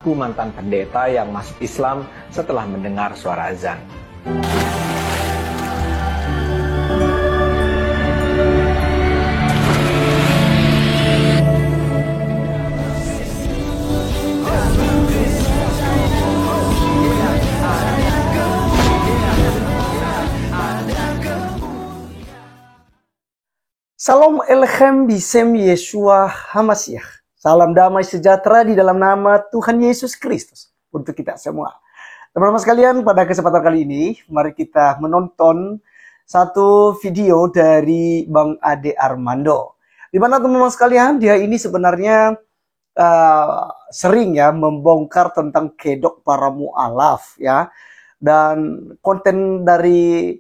Aku mantan pendeta yang masuk Islam setelah mendengar suara azan. Salam Elechem Bisem Yeshua Hamasiah. Salam damai sejahtera di dalam nama Tuhan Yesus Kristus untuk kita semua. Teman-teman sekalian, pada kesempatan kali ini, mari kita menonton satu video dari Bang Ade Armando. Di mana teman-teman sekalian, dia ini sebenarnya sering ya membongkar tentang kedok para mu'alaf ya. Dan konten dari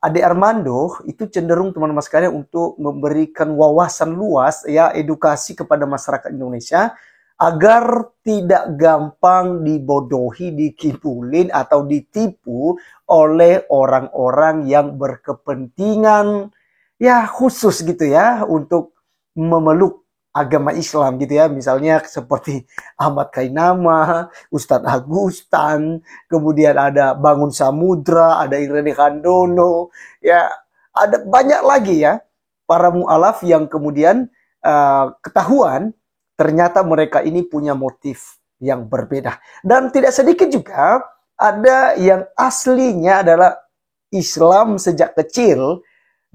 Ade Armando itu cenderung teman-teman sekalian untuk memberikan wawasan luas ya, edukasi kepada masyarakat Indonesia agar tidak gampang dibodohi, dikibulin atau ditipu oleh orang-orang yang berkepentingan ya khusus gitu ya untuk memeluk agama Islam gitu ya, misalnya seperti Ahmad Kainama, Ustadz Agustan, kemudian ada Bangun Samudra, ada Irene Handono, ya ada banyak lagi ya para mu'alaf yang kemudian ketahuan ternyata mereka ini punya motif yang berbeda. Dan tidak sedikit juga ada yang aslinya adalah Islam sejak kecil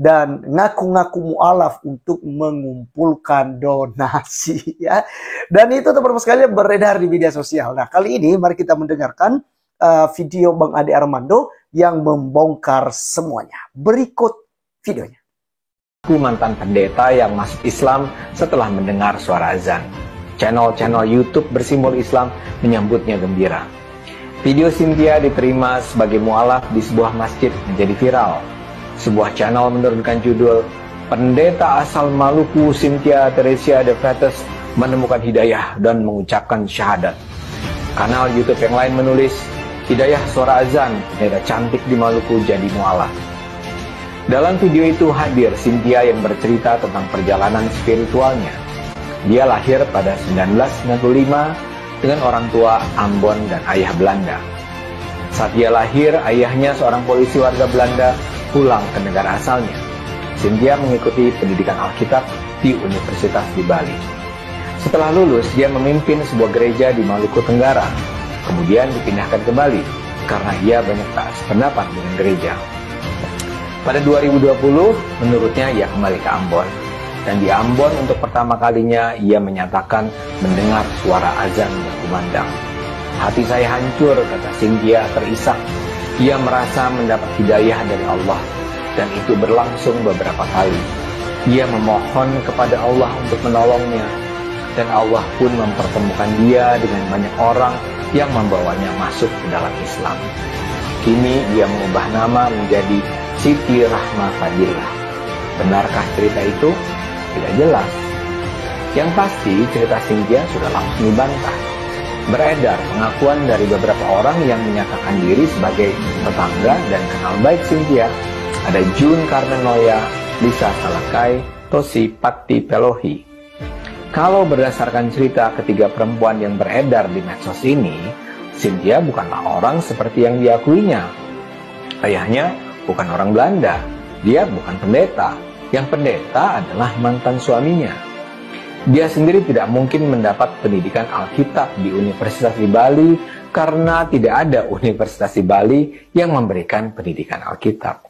dan ngaku-ngaku mu'alaf untuk mengumpulkan donasi ya. Dan itu teman-teman sekalian beredar di media sosial. Nah, kali ini mari kita mendengarkan video Bang Ade Armando yang membongkar semuanya. Berikut videonya. Aku mantan pendeta yang masuk Islam setelah mendengar suara azan. Channel-channel YouTube bersimbol Islam menyambutnya gembira. Video Cynthia diterima sebagai mu'alaf di sebuah masjid menjadi viral. Sebuah channel menurunkan judul "Pendeta asal Maluku Cynthia Theresia de Freitas menemukan hidayah dan mengucapkan syahadat." Kanal YouTube yang lain menulis "Hidayah suara azan, pendeta cantik di Maluku jadi mu'alaf." Dalam video itu hadir Cynthia yang bercerita tentang perjalanan spiritualnya. Dia lahir pada 1995 dengan orang tua Ambon dan ayah Belanda. Saat dia lahir, ayahnya seorang polisi warga Belanda pulang ke negara asalnya. Cynthia mengikuti pendidikan Alkitab di Universitas di Bali. Setelah lulus, dia memimpin sebuah gereja di Maluku Tenggara. Kemudian dipindahkan ke Bali karena ia banyak tak sependapat dengan gereja. Pada 2020, menurutnya ia kembali ke Ambon. Dan di Ambon untuk pertama kalinya ia menyatakan mendengar suara azan berkumandang. "Hati saya hancur," kata Cynthia terisak. Ia merasa mendapat hidayah dari Allah, dan itu berlangsung beberapa kali. Ia memohon kepada Allah untuk menolongnya, dan Allah pun mempertemukan dia dengan banyak orang yang membawanya masuk ke dalam Islam. Kini dia mengubah nama menjadi Siti Rahma Fadilah. Benarkah cerita itu? Tidak jelas. Yang pasti cerita Cynthia sudah langsung dibantah. Beredar pengakuan dari beberapa orang yang menyatakan diri sebagai tetangga dan kenal baik Cynthia. Ada Jun Karnenoya, Lisa Salakai, Tosi Patti Pelohi. Kalau berdasarkan cerita ketiga perempuan yang beredar di medsos ini, Cynthia bukanlah orang seperti yang diakuinya. Ayahnya bukan orang Belanda, dia bukan pendeta. Yang pendeta adalah mantan suaminya. Dia sendiri tidak mungkin mendapat pendidikan Alkitab di Universitas di Bali karena tidak ada Universitas di Bali yang memberikan pendidikan Alkitab.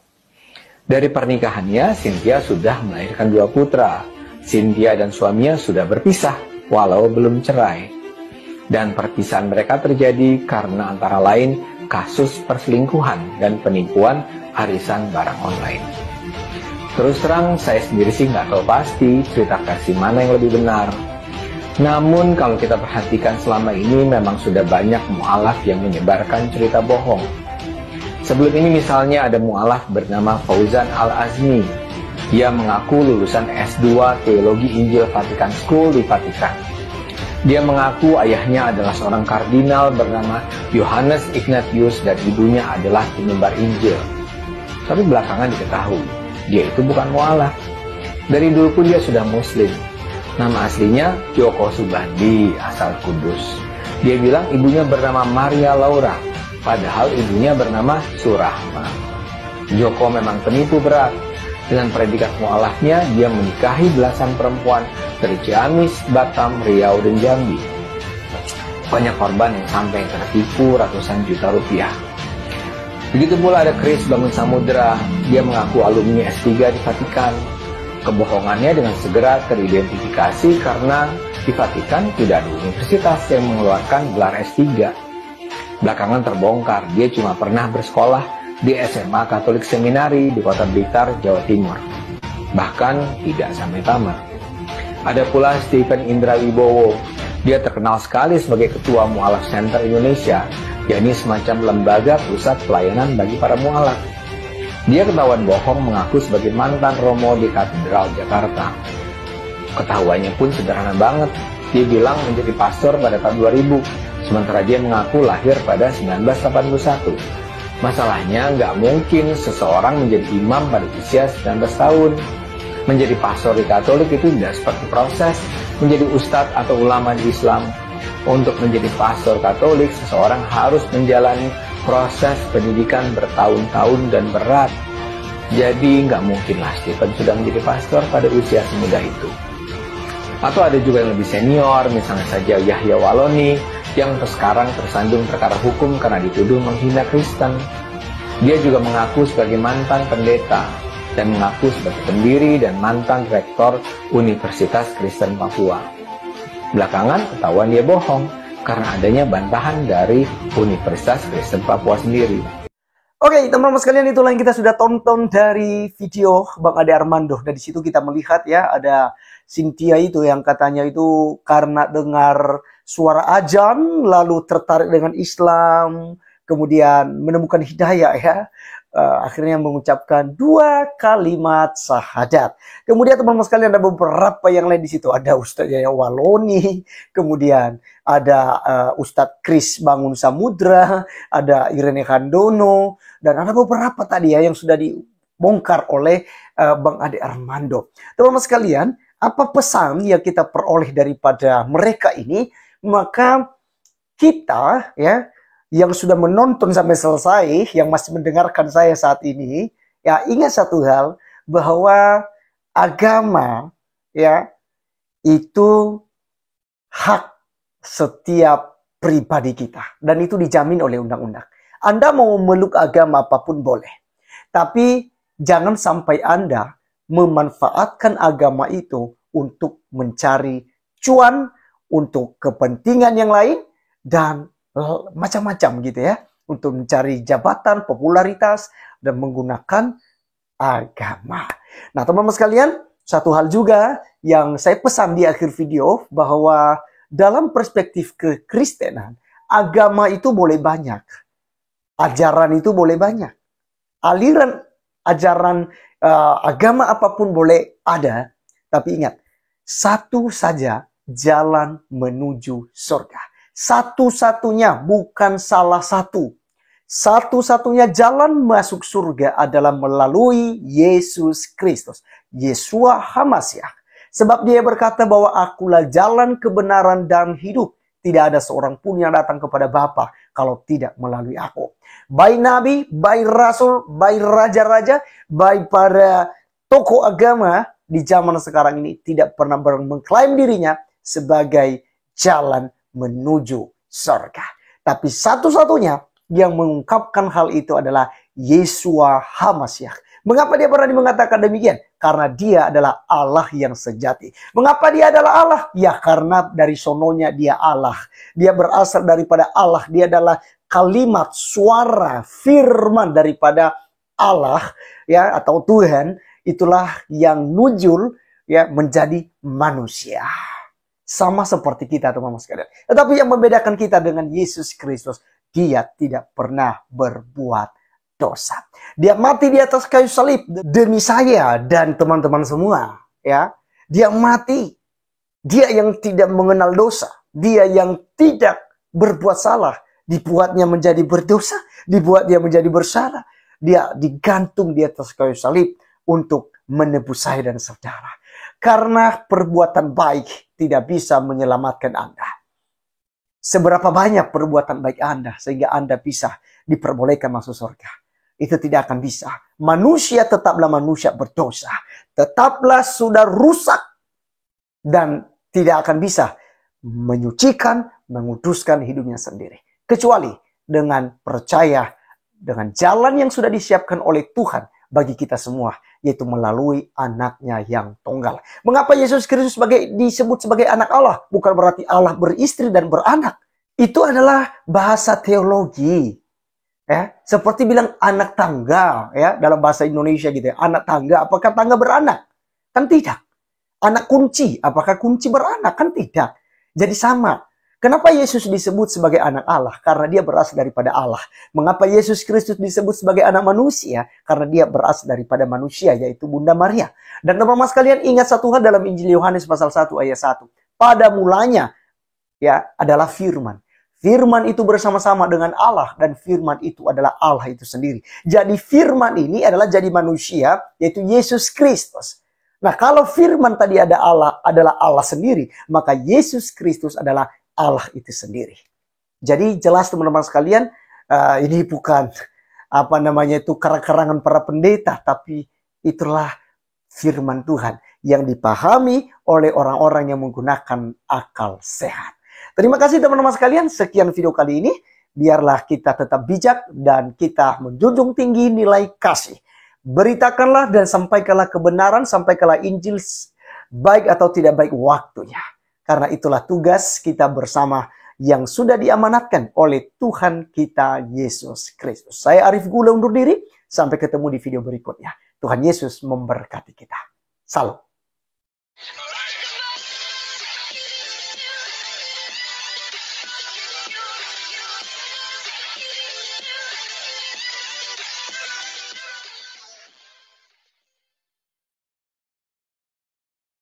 Dari pernikahannya, Cynthia sudah melahirkan 2 putra. Cynthia dan suaminya sudah berpisah, walau belum cerai. Dan perpisahan mereka terjadi karena antara lain kasus perselingkuhan dan penipuan arisan barang online. Terus terang, saya sendiri sih nggak tahu pasti cerita versi mana yang lebih benar. Namun kalau kita perhatikan selama ini memang sudah banyak mu'alaf yang menyebarkan cerita bohong. Sebelum ini misalnya ada mu'alaf bernama Fauzan Al-Azmi. Dia mengaku lulusan S2 Teologi Injil Vatican School di Vatikan. Dia mengaku ayahnya adalah seorang kardinal bernama Yohanes Ignatius dan ibunya adalah penyebar Injil. Tapi belakangan diketahui dia itu bukan mu'alaf. Dari dulu pun dia sudah muslim. Nama aslinya Joko Subandi, asal Kudus. Dia bilang ibunya bernama Maria Laura, padahal ibunya bernama Surahma. Joko memang penipu berat. Dengan predikat mualafnya, dia menikahi belasan perempuan dari Ciamis, Batam, Riau, dan Jambi. Banyak korban yang sampai tertipu ratusan juta rupiah. Begitu pula ada Chris Bangun Samudra. Dia mengaku alumni S3 di Vatikan. Kebohongannya dengan segera teridentifikasi karena di Vatikan tidak ada universitas yang mengeluarkan gelar S3. Belakangan terbongkar, dia cuma pernah bersekolah di SMA Katolik Seminari di Kota Blitar, Jawa Timur. Bahkan tidak sampai tamat. Ada pula Stephen Indra Wibowo. Dia terkenal sekali sebagai Ketua Mualaf Center Indonesia, yakni semacam lembaga pusat pelayanan bagi para mualaf. Dia ketahuan bohong mengaku sebagai mantan romo di Katedral Jakarta. Ketahuannya pun sederhana banget. Dia bilang menjadi pastor pada tahun 2000, sementara dia mengaku lahir pada 1981. Masalahnya nggak mungkin seseorang menjadi imam pada usia 19 tahun. Menjadi pastor di Katolik itu tidak seperti proses menjadi ustadz atau ulama di Islam. Untuk menjadi pastor Katolik, seseorang harus menjalani proses pendidikan bertahun-tahun dan berat. Jadi nggak mungkinlah Stephen sudah menjadi pastor pada usia semuda itu. Atau ada juga yang lebih senior, misalnya saja Yahya Waloni, yang sekarang tersandung perkara hukum karena dituduh menghina Kristen. Dia juga mengaku sebagai mantan pendeta, dan mengaku sebagai pendiri dan mantan rektor Universitas Kristen Papua. Belakangan ketahuan dia bohong, karena adanya bantahan dari Universitas Kristen Papua sendiri. Oke, teman-teman sekalian, itulah yang kita sudah tonton dari video Bang Ade Armando. Dan di situ kita melihat ya, ada Cynthia itu yang katanya itu karena dengar suara azan lalu tertarik dengan Islam, kemudian menemukan hidayah ya. Akhirnya mengucapkan 2 kalimat syahadat. Kemudian teman-teman sekalian ada beberapa yang lain di situ. Ada Ustadz Yahya Waloni, kemudian ada Ustadz Chris Bangun Samudra, ada Irene Handono, dan ada beberapa tadi ya yang sudah dibongkar oleh Bang Ade Armando. Teman-teman sekalian, apa pesan yang kita peroleh daripada mereka ini? Maka kita ya yang sudah menonton sampai selesai, yang masih mendengarkan saya saat ini, ya ingat satu hal, bahwa agama ya itu hak setiap pribadi kita, dan itu dijamin oleh undang-undang. Anda mau memeluk agama apapun boleh, tapi jangan sampai Anda memanfaatkan agama itu untuk mencari cuan, untuk kepentingan yang lain, dan macam-macam gitu ya, untuk mencari jabatan, popularitas, dan menggunakan agama. Nah teman-teman sekalian, satu hal juga yang saya pesan di akhir video, bahwa dalam perspektif kekristenan, agama itu boleh banyak, ajaran itu boleh banyak, aliran ajaran agama apapun boleh ada, tapi ingat, satu saja jalan menuju surga. Satu-satunya, bukan salah satu. Satu-satunya jalan masuk surga adalah melalui Yesus Kristus, Yeshua HaMashiach. Sebab dia berkata bahwa akulah jalan kebenaran dan hidup. Tidak ada seorang pun yang datang kepada Bapa kalau tidak melalui aku. Baik nabi, baik rasul, baik raja-raja, baik para tokoh agama di zaman sekarang ini tidak pernah mengklaim dirinya sebagai jalan menuju surga. Tapi satu-satunya yang mengungkapkan hal itu adalah Yeshua HaMashiach. Mengapa dia berani mengatakan demikian? Karena dia adalah Allah yang sejati. Mengapa dia adalah Allah? Ya karena dari sononya dia Allah. Dia berasal daripada Allah. Dia adalah kalimat, suara, firman daripada Allah ya, atau Tuhan. Itulah yang nujul ya menjadi manusia. Sama seperti kita teman-teman sekalian. Tetapi yang membedakan kita dengan Yesus Kristus, dia tidak pernah berbuat dosa. Dia mati di atas kayu salib demi saya dan teman-teman semua. Ya, dia mati. Dia yang tidak mengenal dosa. Dia yang tidak berbuat salah. Dibuatnya menjadi berdosa. Dibuat dia menjadi bersalah. Dia digantung di atas kayu salib untuk menebus saya dan saudara. Karena perbuatan baik tidak bisa menyelamatkan Anda. seberapa banyak perbuatan baik Anda sehingga Anda bisa diperbolehkan masuk surga. Itu tidak akan bisa. Manusia tetaplah manusia berdosa. Tetaplah sudah rusak. Dan tidak akan bisa menyucikan, menguduskan hidupnya sendiri. Kecuali dengan percaya dengan jalan yang sudah disiapkan oleh Tuhan bagi kita semua, yaitu melalui anaknya yang tunggal. Mengapa Yesus Kristus disebut sebagai anak Allah? Bukan berarti Allah beristri dan beranak. Itu adalah bahasa teologi. Ya, seperti bilang anak tangga, ya, dalam bahasa Indonesia gitu ya. Anak tangga, apakah tangga beranak? Kan tidak. Anak kunci, apakah kunci beranak? Kan tidak. Jadi sama. Kenapa Yesus disebut sebagai anak Allah? Karena dia berasal daripada Allah. Mengapa Yesus Kristus disebut sebagai anak manusia? Karena dia berasal daripada manusia, yaitu Bunda Maria. Dan teman-teman sekalian, ingat satu hal dalam Injil Yohanes pasal 1 ayat 1. Pada mulanya ya adalah firman. Firman itu bersama-sama dengan Allah, dan firman itu adalah Allah itu sendiri. Jadi firman ini adalah jadi manusia, yaitu Yesus Kristus. Nah, kalau firman tadi adalah Allah sendiri, maka Yesus Kristus adalah Allah itu sendiri. Jadi jelas teman-teman sekalian, ini bukan karangan para pendeta, tapi itulah firman Tuhan yang dipahami oleh orang-orang yang menggunakan akal sehat. Terima kasih teman-teman sekalian, sekian video kali ini. Biarlah kita tetap bijak dan kita menjunjung tinggi nilai kasih. Beritakanlah dan sampaikanlah kebenaran, sampaikanlah Injil baik atau tidak baik waktunya. Karena itulah tugas kita bersama yang sudah diamanatkan oleh Tuhan kita Yesus Kristus. Saya Arif Gula undur diri, sampai ketemu di video berikutnya. Tuhan Yesus memberkati kita. Salam.